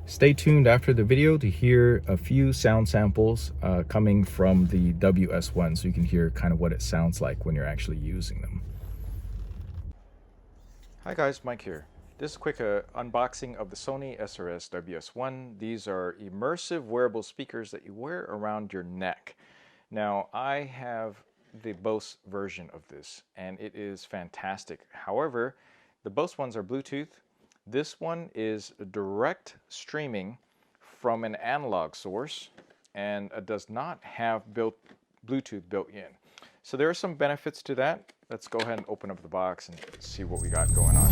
Stay tuned after the video to hear a few sound samples coming from the WS1 so you can hear kind of what it sounds like when you're actually using them. Hi guys, Mike here. This is a quick unboxing of the Sony SRS-WS1. These are immersive wearable speakers that you wear around your neck. Now, I have the Bose version of this and it is fantastic. However, the Bose ones are Bluetooth. This one is direct streaming from an analog source and does not have Bluetooth built in. So there are some benefits to that. Let's go ahead and open up the box and see what we got going on.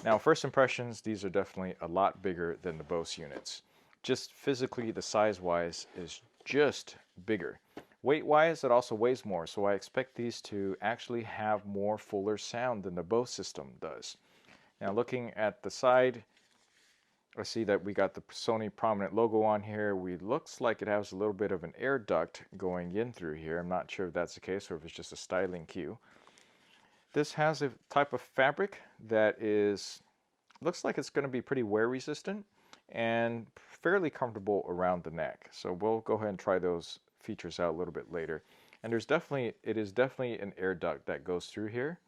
Now, first impressions, these are definitely a lot bigger than the Bose units. Just physically, the size-wise is just bigger. Weight-wise, it also weighs more, so I expect these to actually have more fuller sound than the Bose system does. Now, looking at the side, I see that we got the Sony prominent logo on here. Looks like it has a little bit of an air duct going in through here. I'm not sure if that's the case or if it's just a styling cue. This has a type of fabric that looks like it's going to be pretty wear resistant and fairly comfortable around the neck. So we'll go ahead and try those features out a little bit later. And it is definitely an air duct that goes through here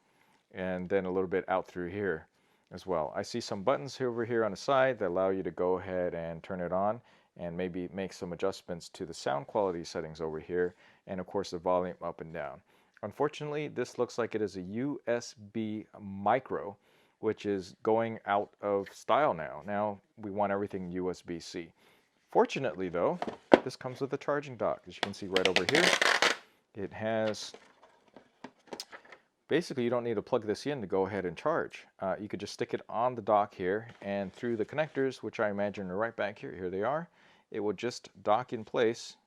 and then a little bit out through here as well. I see some buttons over here on the side that allow you to go ahead and turn it on and maybe make some adjustments to the sound quality settings over here, and of course the volume up and down. Unfortunately, this looks like it is a USB micro, which is going out of style now. Now we want everything USB-C. Fortunately though, this comes with a charging dock. As you can see right over here, it has, basically you don't need to plug this in to go ahead and charge. You could just stick it on the dock here, and through the connectors, which I imagine are right back here, here they are, it will just dock in place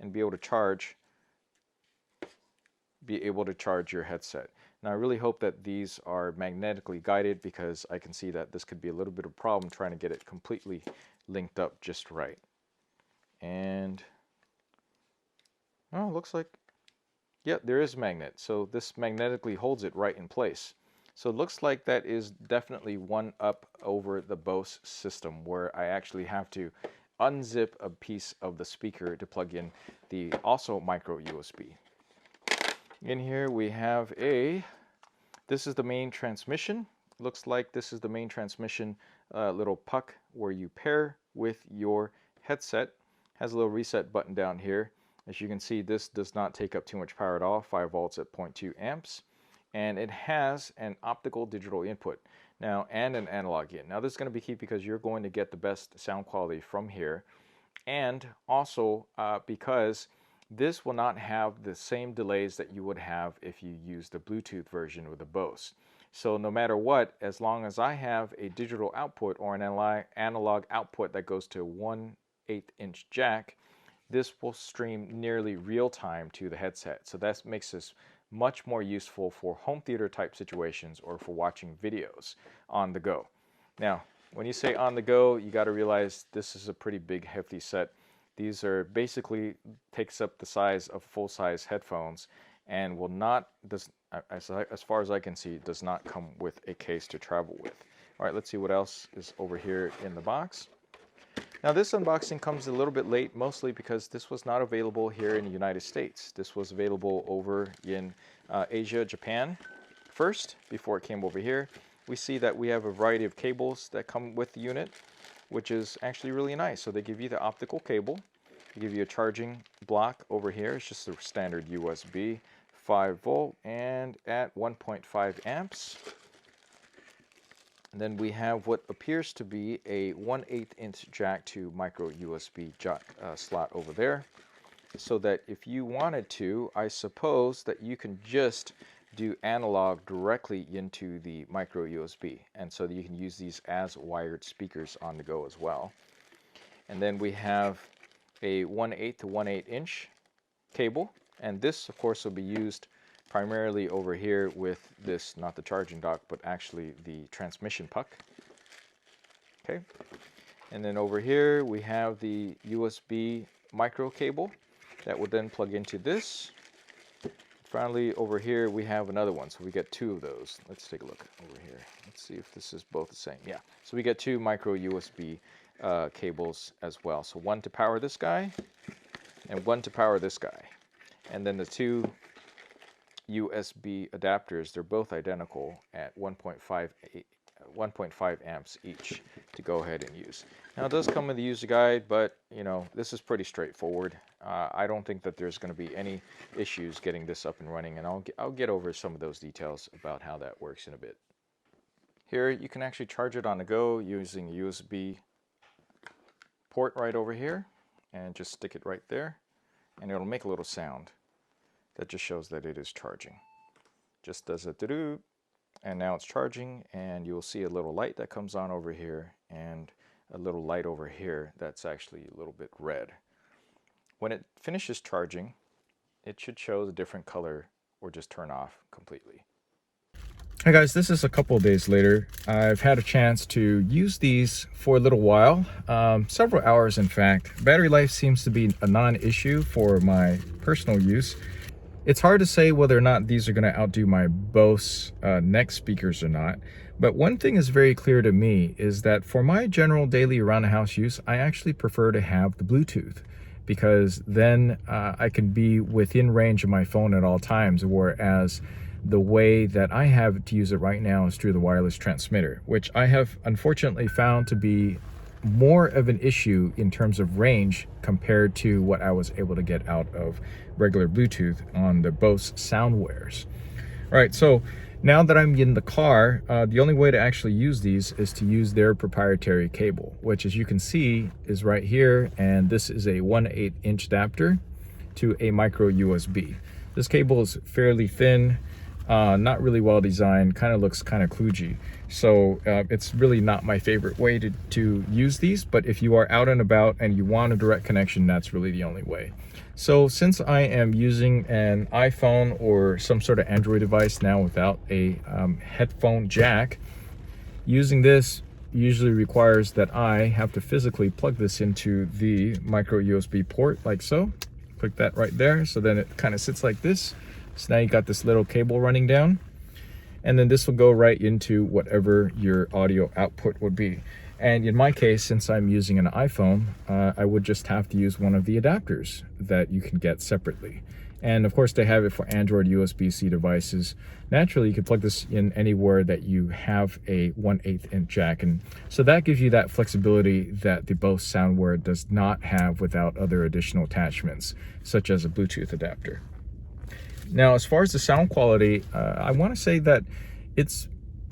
and be able to charge your headset. Now I really hope that these are magnetically guided, because I can see that this could be a little bit of a problem trying to get it completely linked up just right. And oh, looks like, yeah, there is a magnet. So this magnetically holds it right in place. So it looks like that is definitely one up over the Bose system, where I actually have to unzip a piece of the speaker to plug in the also micro USB. In here we have this is the main transmission. Looks like this is the main transmission little puck where you pair with your headset. Has a little reset button down here. As you can see, this does not take up too much power at all, 5 volts at 0.2 amps. And it has an optical digital input now and an analog in. Now this is going to be key because you're going to get the best sound quality from here. And also because this will not have the same delays that you would have if you use the Bluetooth version with the Bose. So no matter what, as long as I have a digital output or an analog output that goes to a 1/8-inch jack, this will stream nearly real time to the headset. So that makes this much more useful for home theater type situations or for watching videos on the go. Now, when you say on the go, you got to realize this is a pretty big hefty set. These are basically takes up the size of full-size headphones and will not, as far as I can see, does not come with a case to travel with. All right, let's see what else is over here in the box. Now this unboxing comes a little bit late, mostly because this was not available here in the United States. This was available over in Asia, Japan first, before it came over here. We see that we have a variety of cables that come with the unit, which is actually really nice. So they give you the optical cable, they give you a charging block over here. It's just a standard USB, 5 volt and at 1.5 amps. And then we have what appears to be a 1/8-inch jack to micro USB slot over there. So that if you wanted to, I suppose that you can just do analog directly into the micro USB. And so that you can use these as wired speakers on the go as well. And then we have a 1/8 to 1/8-inch cable. And this, of course, will be used primarily over here with this, not the charging dock, but actually the transmission puck. Okay. And then over here we have the USB micro cable that will then plug into this. finally, over here we have another one. So we get 2 of those. Let's take a look over here. Let's see if this is both the same. Yeah. So we get 2 micro USB cables as well. So one to power this guy and one to power this guy. And then the 2 USB adapters, they're both identical at 1.5 amps each to go ahead and use. Now it does come with a user guide, but you know, this is pretty straightforward. I don't think that there's going to be any issues getting this up and running, and I'll get over some of those details about how that works in a bit. Here you can actually charge it on the go using a USB port right over here, and just stick it right there, and it'll make a little sound that just shows that it is charging. Just does a doo-doo, and now it's charging, and you'll see a little light that comes on over here and a little light over here that's actually a little bit red. When it finishes charging, it should show a different color or just turn off completely. Hi guys, this is a couple of days later. I've had a chance to use these for a little while, several hours in fact. Battery life seems to be a non-issue for my personal use. It's hard to say whether or not these are going to outdo my Bose neck speakers or not, but one thing is very clear to me is that for my general daily around the house use, I actually prefer to have the Bluetooth, because then I can be within range of my phone at all times, whereas the way that I have to use it right now is through the wireless transmitter, which I have unfortunately found to be more of an issue in terms of range compared to what I was able to get out of regular Bluetooth on the Bose Soundwares. All right, so now that I'm in the car, the only way to actually use these is to use their proprietary cable, which as you can see is right here, and this is a 1/8 inch adapter to a micro USB. This cable is fairly thin, not really well designed, kind of looks kind of kludgy. So it's really not my favorite way to use these, but if you are out and about and you want a direct connection, that's really the only way. So since I am using an iPhone or some sort of Android device now without a headphone jack, using this usually requires that I have to physically plug this into the micro USB port like so. Click that right there, so then it kind of sits like this. So now you got this little cable running down, and then this will go right into whatever your audio output would be. And in my case, since I'm using an iPhone, I would just have to use one of the adapters that you can get separately. And of course, they have it for Android USB-C devices. Naturally, you can plug this in anywhere that you have a 1/8 inch jack. And so that gives you that flexibility that the Bose Soundware does not have without other additional attachments, such as a Bluetooth adapter. Now, as far as the sound quality, I want to say that it's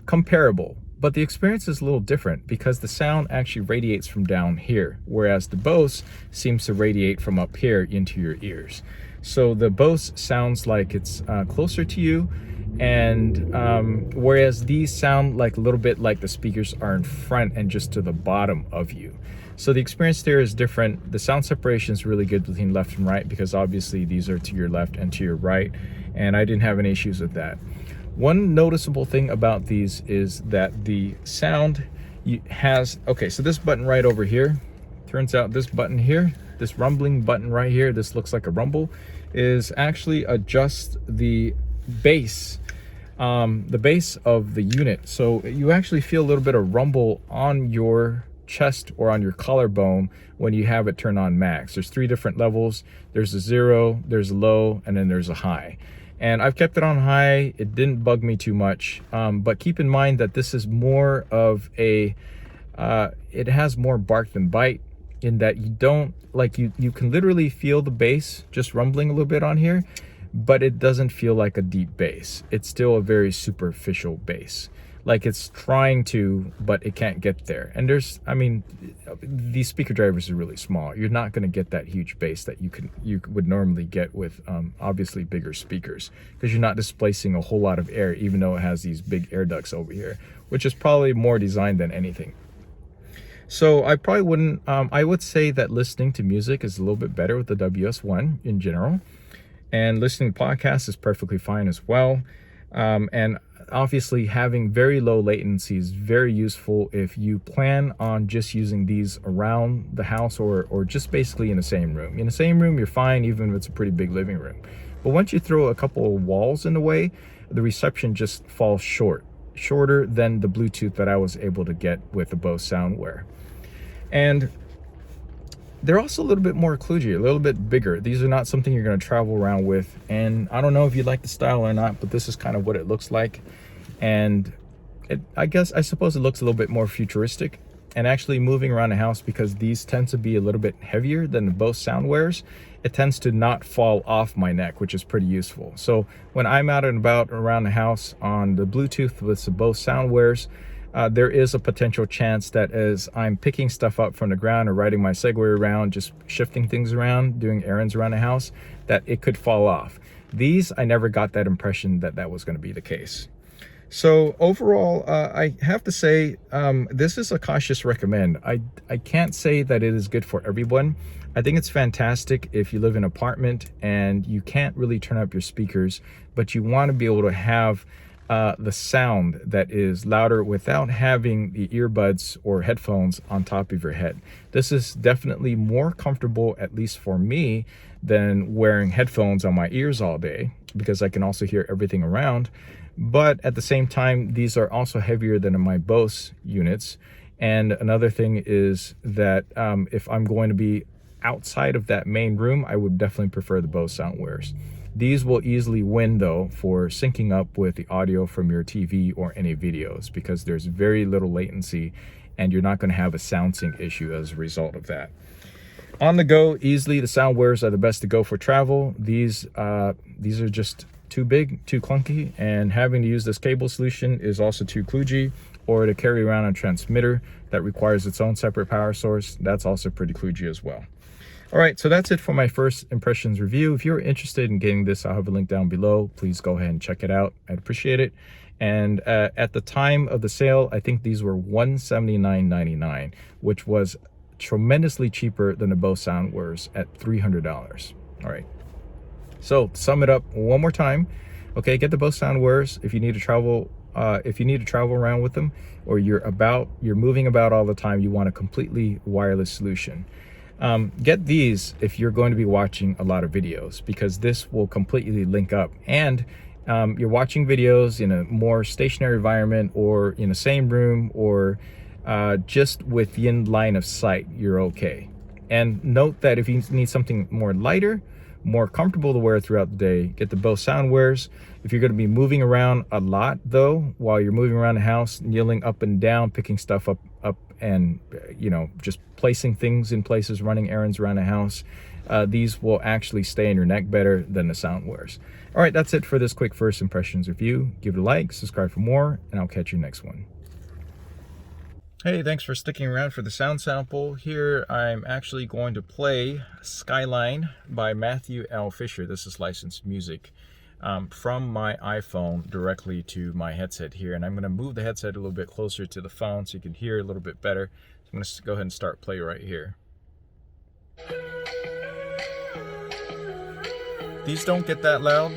comparable, but the experience is a little different because the sound actually radiates from down here, whereas the Bose seems to radiate from up here into your ears. So the Bose sounds like it's closer to you, and whereas these sound like a little bit like the speakers are in front and just to the bottom of you. So the experience there is different. The sound separation is really good between left and right because obviously these are to your left and to your right, and I didn't have any issues with that. One noticeable thing about these is that the sound has, okay, so this button right over here, turns out this button here, this rumbling button right here, this looks like a rumble, is actually adjust the bass of the unit. So you actually feel a little bit of rumble on your chest or on your collarbone when you have it turned on max. There's 3 different levels. There's a 0, there's a low, and then there's a high. And I've kept it on high. It didn't bug me too much, but keep in mind that this is more of a, it has more bark than bite, in that you don't, like you can literally feel the bass just rumbling a little bit on here, but it doesn't feel like a deep bass. It's still a very superficial bass. Like it's trying to, but it can't get there. And there's, I mean, these speaker drivers are really small. You're not going to get that huge bass that you would normally get with obviously bigger speakers, because you're not displacing a whole lot of air, even though it has these big air ducts over here, which is probably more designed than anything. So I probably wouldn't, I would say that listening to music is a little bit better with the WS1 in general, and listening to podcasts is perfectly fine as well. And obviously having very low latency is very useful if you plan on just using these around the house or just basically in the same room. In the same room, you're fine, even if it's a pretty big living room. But once you throw a couple of walls in the way, the reception just falls shorter than the Bluetooth that I was able to get with the Bose Soundwear. And they're also a little bit more kludgy, a little bit bigger. These are not something you're going to travel around with. And I don't know if you like the style or not, but this is kind of what it looks like. And I suppose it looks a little bit more futuristic. And actually moving around the house, because these tend to be a little bit heavier than the Bose Soundwears, it tends to not fall off my neck, which is pretty useful. So when I'm out and about around the house on the Bluetooth with the Bose Soundwears, there is a potential chance that as I'm picking stuff up from the ground or riding my Segway around, just shifting things around, doing errands around the house, that it could fall off. These, I never got that impression that that was going to be the case. So overall, I have to say, this is a cautious recommend. I can't say that it is good for everyone. I think it's fantastic if you live in an apartment and you can't really turn up your speakers, but you want to be able to have the sound that is louder without having the earbuds or headphones on top of your head. This is definitely more comfortable, at least for me, than wearing headphones on my ears all day, because I can also hear everything around. But at the same time, these are also heavier than my Bose units. And another thing is that if I'm going to be outside of that main room, I would definitely prefer the Bose Soundwears. These will easily win, though, for syncing up with the audio from your TV or any videos, because there's very little latency and you're not going to have a sound sync issue as a result of that. On the go, easily, the Soundwears are the best to go for travel. These are just too big, too clunky, and having to use this cable solution is also too kludgy, or to carry around a transmitter that requires its own separate power source, that's also pretty kludgy as well. All right, so that's it for my first impressions review. If you're interested in getting this, I'll have a link down below. Please go ahead and check it out. I'd appreciate it. And at the time of the sale, I think these were $179.99, which was tremendously cheaper than the Bose Soundwears at $300. All right. So to sum it up one more time, okay, get the Bose Soundwears if you need to travel. If you need to travel around with them, or you're moving about all the time, you want a completely wireless solution. Get these if you're going to be watching a lot of videos, because this will completely link up. And you're watching videos in a more stationary environment, or in the same room, or just within line of sight, you're okay. And note that if you need something more lighter, more comfortable to wear throughout the day, get the Bose Soundwears. If you're going to be moving around a lot, though, while you're moving around the house, kneeling up and down, picking stuff up and just placing things in places, running errands around the house, these will actually stay in your neck better than the Soundwears. All right, that's it for this quick first impressions review. Give it a like, subscribe for more, and I'll catch you next one. Hey, thanks for sticking around for the sound sample. Here I'm actually going to play Skyline by Matthew L. Fisher. This is licensed music from my iPhone directly to my headset here. And I'm going to move the headset a little bit closer to the phone so you can hear a little bit better. So I'm going to go ahead and start play right here. These don't get that loud.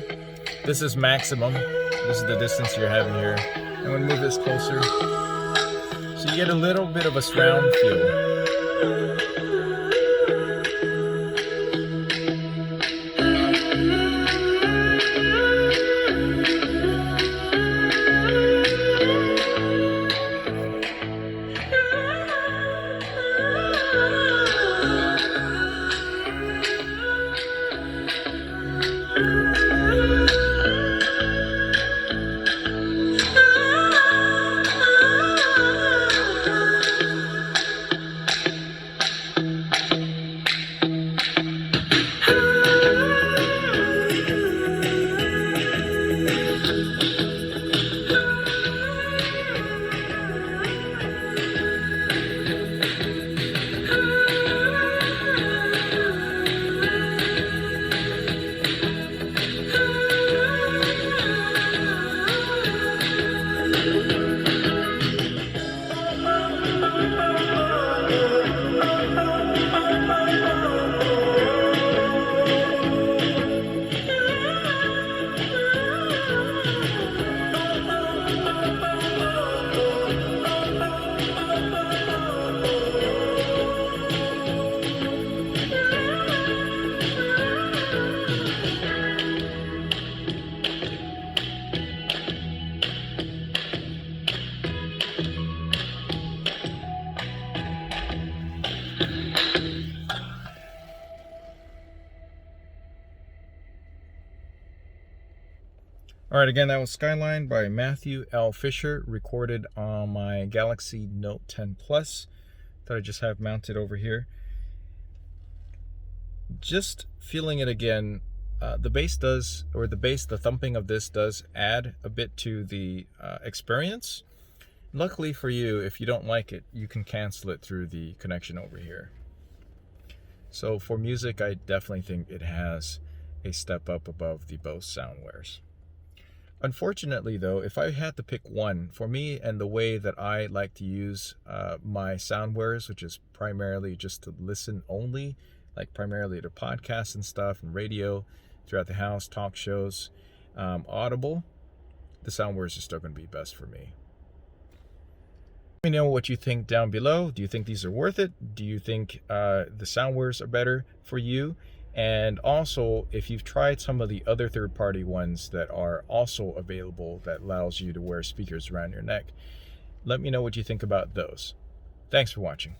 This is maximum. This is the distance you're having here. I'm going to move this closer, so you get a little bit of a surround feel. All right, again, that was Skyline by Matthew L. Fisher, recorded on my Galaxy Note 10 Plus that I just have mounted over here. Just feeling it again, the bass does, or the thumping of this does add a bit to the experience. Luckily for you, if you don't like it, you can cancel it through the connection over here. So for music, I definitely think it has a step up above the Bose Soundwares. Unfortunately, though, if I had to pick one, for me and the way that I like to use my Soundwares, which is primarily just to listen only, like primarily to podcasts and stuff and radio throughout the house, talk shows, Audible, the Soundwares are still going to be best for me. Let me know what you think down below. Do you think these are worth it? Do you think the Soundwares are better for you? And also, if you've tried some of the other third-party ones that are also available that allows you to wear speakers around your neck, let me know what you think about those. Thanks for watching.